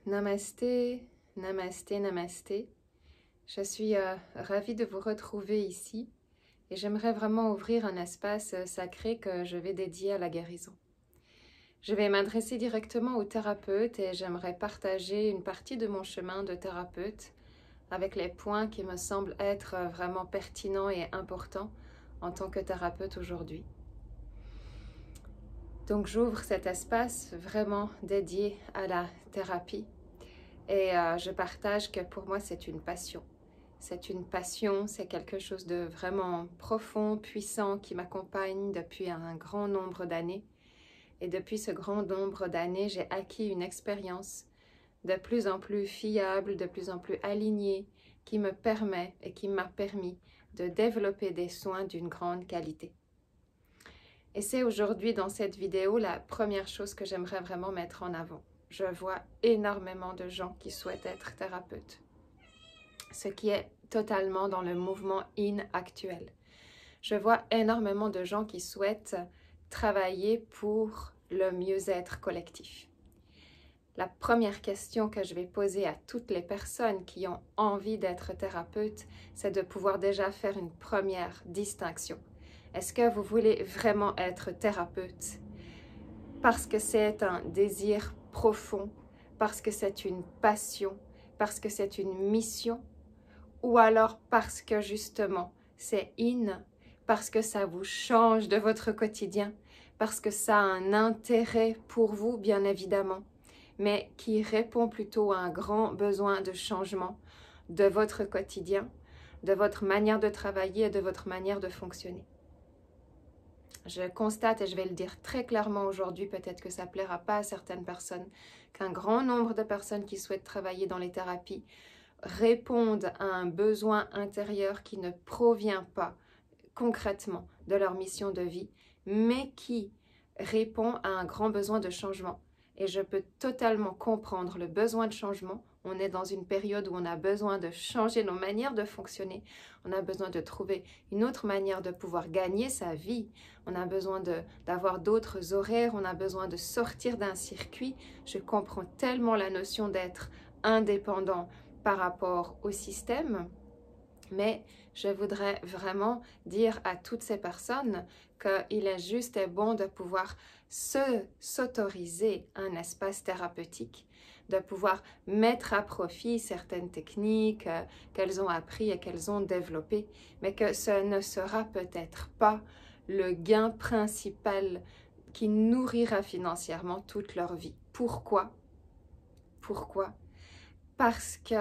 Namasté, namasté, namasté. Je suis ravie de vous retrouver ici et j'aimerais vraiment ouvrir un espace sacré que je vais dédier à la guérison. Je vais m'adresser directement au thérapeute et j'aimerais partager une partie de mon chemin de thérapeute avec les points qui me semblent être vraiment pertinents et importants en tant que thérapeute aujourd'hui. Donc j'ouvre cet espace vraiment dédié à la thérapie et je partage que pour moi c'est une passion. C'est une passion, c'est quelque chose de vraiment profond, puissant qui m'accompagne depuis un grand nombre d'années. Et depuis ce grand nombre d'années, j'ai acquis une expérience de plus en plus fiable, de plus en plus alignée, qui me permet et qui m'a permis de développer des soins d'une grande qualité. Et c'est aujourd'hui dans cette vidéo la première chose que j'aimerais vraiment mettre en avant. Je vois énormément de gens qui souhaitent être thérapeutes, ce qui est totalement dans le mouvement in actuel. Je vois énormément de gens qui souhaitent travailler pour le mieux-être collectif. La première question que je vais poser à toutes les personnes qui ont envie d'être thérapeutes, c'est de pouvoir déjà faire une première distinction. Est-ce que vous voulez vraiment être thérapeute parce que c'est un désir profond, parce que c'est une passion, parce que c'est une mission, ou alors parce que justement c'est in, parce que ça vous change de votre quotidien, parce que ça a un intérêt pour vous bien évidemment, mais qui répond plutôt à un grand besoin de changement de votre quotidien, de votre manière de travailler et de votre manière de fonctionner. Je constate, et je vais le dire très clairement aujourd'hui, peut-être que ça ne plaira pas à certaines personnes, qu'un grand nombre de personnes qui souhaitent travailler dans les thérapies répondent à un besoin intérieur qui ne provient pas concrètement de leur mission de vie, mais qui répond à un grand besoin de changement. Et je peux totalement comprendre le besoin de changement. On est dans une période où on a besoin de changer nos manières de fonctionner. On a besoin de trouver une autre manière de pouvoir gagner sa vie. On a besoin d'avoir d'autres horaires. On a besoin de sortir d'un circuit. Je comprends tellement la notion d'être indépendant par rapport au système. Mais je voudrais vraiment dire à toutes ces personnes qu'il est juste et bon de pouvoir s'autoriser un espace thérapeutique, de pouvoir mettre à profit certaines techniques qu'elles ont appris et qu'elles ont développées, mais que ce ne sera peut-être pas le gain principal qui nourrira financièrement toute leur vie. Pourquoi? Pourquoi? Parce que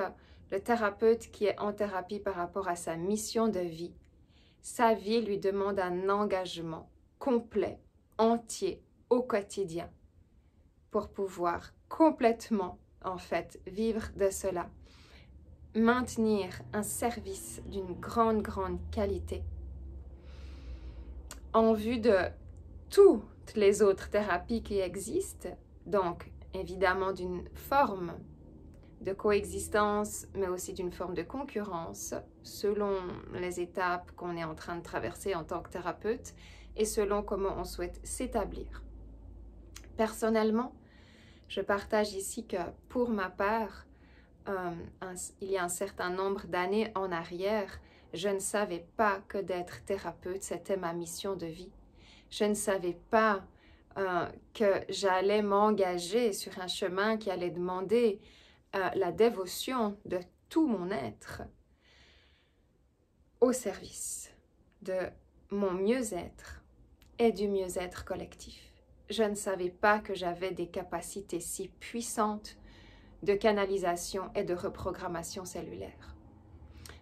le thérapeute qui est en thérapie par rapport à sa mission de vie, sa vie lui demande un engagement complet, entier, au quotidien, pour pouvoir complètement, en fait, vivre de cela, maintenir un service d'une grande qualité, en vue de toutes les autres thérapies qui existent, donc évidemment d'une forme de coexistence, mais aussi d'une forme de concurrence, selon les étapes qu'on est en train de traverser en tant que thérapeute et selon comment on souhaite s'établir. Personnellement, je partage ici que pour ma part, il y a un certain nombre d'années en arrière, je ne savais pas que d'être thérapeute, c'était ma mission de vie. Je ne savais pas que j'allais m'engager sur un chemin qui allait demander la dévotion de tout mon être au service de mon mieux-être et du mieux-être collectif. Je ne savais pas que j'avais des capacités si puissantes de canalisation et de reprogrammation cellulaire.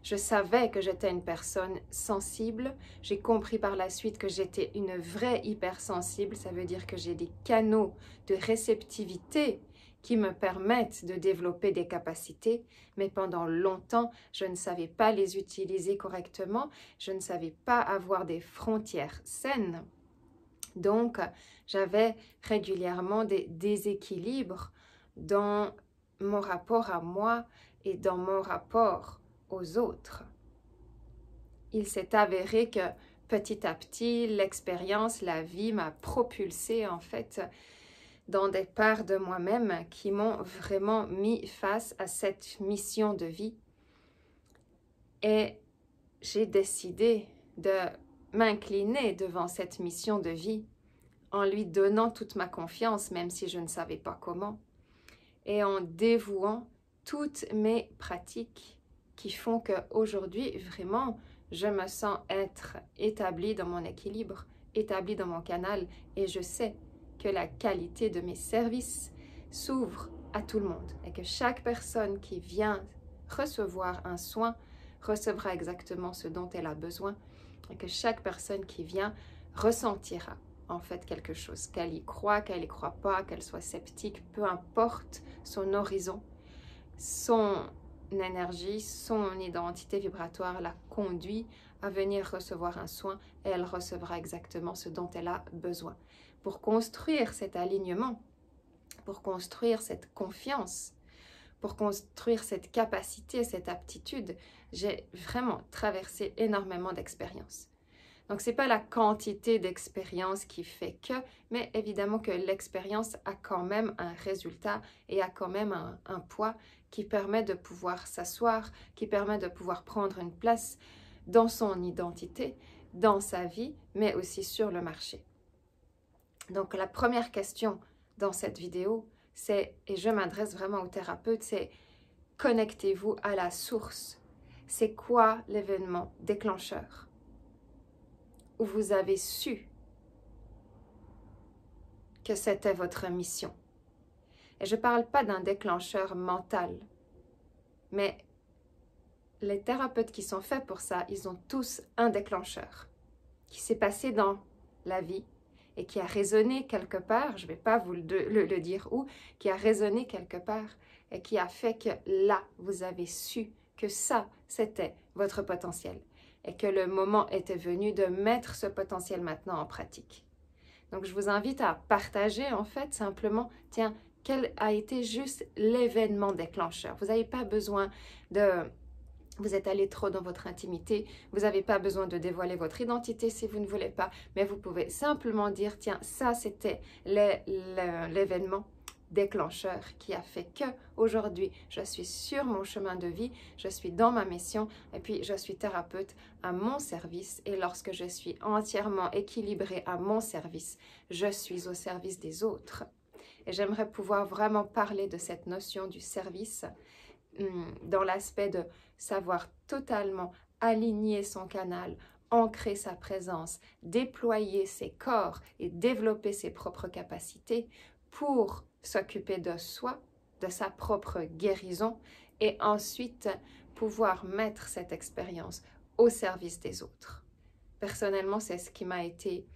Je savais que j'étais une personne sensible. J'ai compris par la suite que j'étais une vraie hypersensible. Ça veut dire que j'ai des canaux de réceptivité qui me permettent de développer des capacités, mais pendant longtemps, je ne savais pas les utiliser correctement, je ne savais pas avoir des frontières saines. Donc, j'avais régulièrement des déséquilibres dans mon rapport à moi et dans mon rapport aux autres. Il s'est avéré que petit à petit, l'expérience, la vie m'a propulsée en fait dans des parts de moi-même qui m'ont vraiment mis face à cette mission de vie. Et j'ai décidé de m'incliner devant cette mission de vie en lui donnant toute ma confiance, même si je ne savais pas comment, et en dévouant toutes mes pratiques qui font qu'aujourd'hui, vraiment, je me sens être établie dans mon équilibre, établie dans mon canal, et je sais que la qualité de mes services s'ouvre à tout le monde et que chaque personne qui vient recevoir un soin recevra exactement ce dont elle a besoin et que chaque personne qui vient ressentira en fait quelque chose, qu'elle y croit, qu'elle y croit pas, qu'elle soit sceptique, peu importe son horizon, son énergie, son identité vibratoire la conduit à venir recevoir un soin et elle recevra exactement ce dont elle a besoin. Pour construire cet alignement, pour construire cette confiance, pour construire cette capacité, cette aptitude, j'ai vraiment traversé énormément d'expériences. Donc, ce n'est pas la quantité d'expérience qui fait que, mais évidemment que l'expérience a quand même un résultat et a quand même un poids qui permet de pouvoir s'asseoir, qui permet de pouvoir prendre une place dans son identité, dans sa vie, mais aussi sur le marché. Donc, la première question dans cette vidéo, c'est, et je m'adresse vraiment aux thérapeutes, c'est connectez-vous à la source. C'est quoi l'événement déclencheur où vous avez su que c'était votre mission? Et je ne parle pas d'un déclencheur mental, mais les thérapeutes qui sont faits pour ça, ils ont tous un déclencheur qui s'est passé dans la vie et qui a résonné quelque part, je ne vais pas vous le dire où, qui a résonné quelque part et qui a fait que là, vous avez su que ça, c'était votre potentiel et que le moment était venu de mettre ce potentiel maintenant en pratique. Donc, je vous invite à partager en fait simplement, tiens, quel a été juste l'événement déclencheur. Vous n'avez pas besoin de... Vous êtes allé trop dans votre intimité, vous n'avez pas besoin de dévoiler votre identité si vous ne voulez pas, mais vous pouvez simplement dire, tiens, ça c'était l'événement déclencheur qui a fait que aujourd'hui je suis sur mon chemin de vie, je suis dans ma mission et puis je suis thérapeute à mon service et lorsque je suis entièrement équilibrée à mon service, je suis au service des autres. Et j'aimerais pouvoir vraiment parler de cette notion du service dans l'aspect de savoir totalement aligner son canal, ancrer sa présence, déployer ses corps et développer ses propres capacités pour s'occuper de soi, de sa propre guérison et ensuite pouvoir mettre cette expérience au service des autres. Personnellement, c'est ce qui m'a été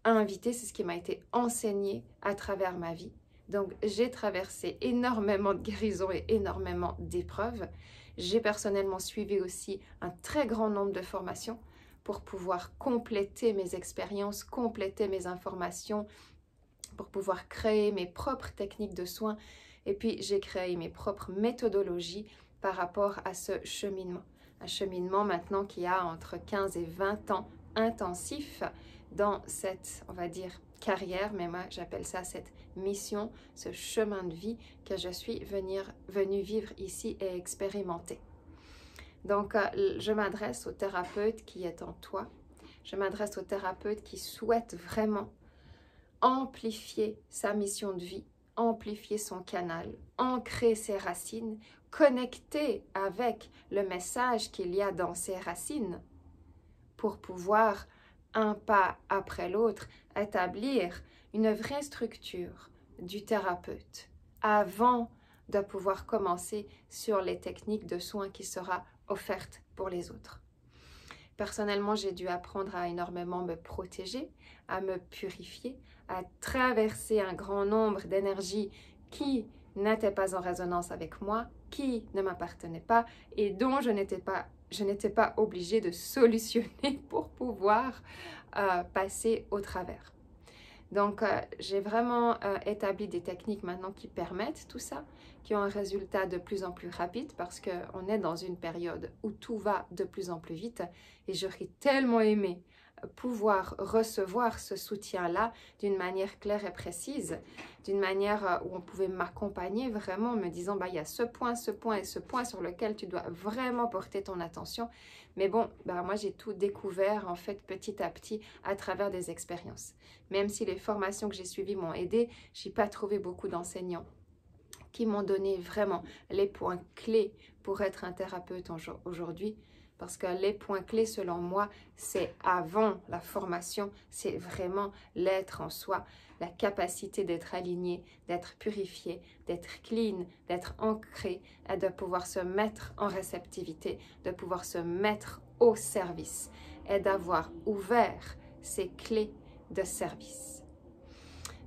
invité, c'est ce qui m'a été enseigné à travers ma vie. Donc, j'ai traversé énormément de guérisons et énormément d'épreuves. J'ai personnellement suivi aussi un très grand nombre de formations pour pouvoir compléter mes expériences, compléter mes informations, pour pouvoir créer mes propres techniques de soins. Et puis, j'ai créé mes propres méthodologies par rapport à ce cheminement. Un cheminement maintenant qui a entre 15 et 20 ans intensif dans cette, on va dire, carrière, mais moi j'appelle ça cette mission, ce chemin de vie que je suis venue vivre ici et expérimenter. Donc, je m'adresse au thérapeute qui est en toi, je m'adresse au thérapeute qui souhaite vraiment amplifier sa mission de vie, amplifier son canal, ancrer ses racines, connecter avec le message qu'il y a dans ses racines pour pouvoir un pas après l'autre, établir une vraie structure du thérapeute avant de pouvoir commencer sur les techniques de soins qui sera offertes pour les autres. Personnellement, j'ai dû apprendre à énormément me protéger, à me purifier, à traverser un grand nombre d'énergies qui n'étaient pas en résonance avec moi, qui ne m'appartenaient pas et dont je n'étais pas obligée de solutionner pour pouvoir passer au travers. Donc, j'ai vraiment établi des techniques maintenant qui permettent tout ça, qui ont un résultat de plus en plus rapide parce qu'on est dans une période où tout va de plus en plus vite et j'aurais tellement aimé pouvoir recevoir ce soutien-là d'une manière claire et précise, d'une manière où on pouvait m'accompagner vraiment en me disant, bah, il y a ce point et ce point sur lequel tu dois vraiment porter ton attention. Mais bon, bah, moi j'ai tout découvert en fait petit à petit à travers des expériences. Même si les formations que j'ai suivies m'ont aidé, je n'ai pas trouvé beaucoup d'enseignants qui m'ont donné vraiment les points clés pour être un thérapeute aujourd'hui. Parce que les points clés, selon moi, c'est avant la formation, c'est vraiment l'être en soi, la capacité d'être aligné, d'être purifié, d'être clean, d'être ancré et de pouvoir se mettre en réceptivité, de pouvoir se mettre au service et d'avoir ouvert ces clés de service.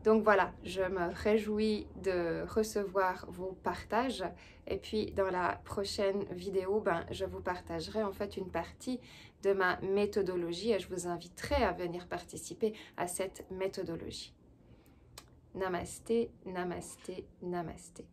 Donc voilà, je me réjouis de recevoir vos partages et puis dans la prochaine vidéo, je vous partagerai en fait une partie de ma méthodologie et je vous inviterai à venir participer à cette méthodologie. Namasté, namasté, namasté.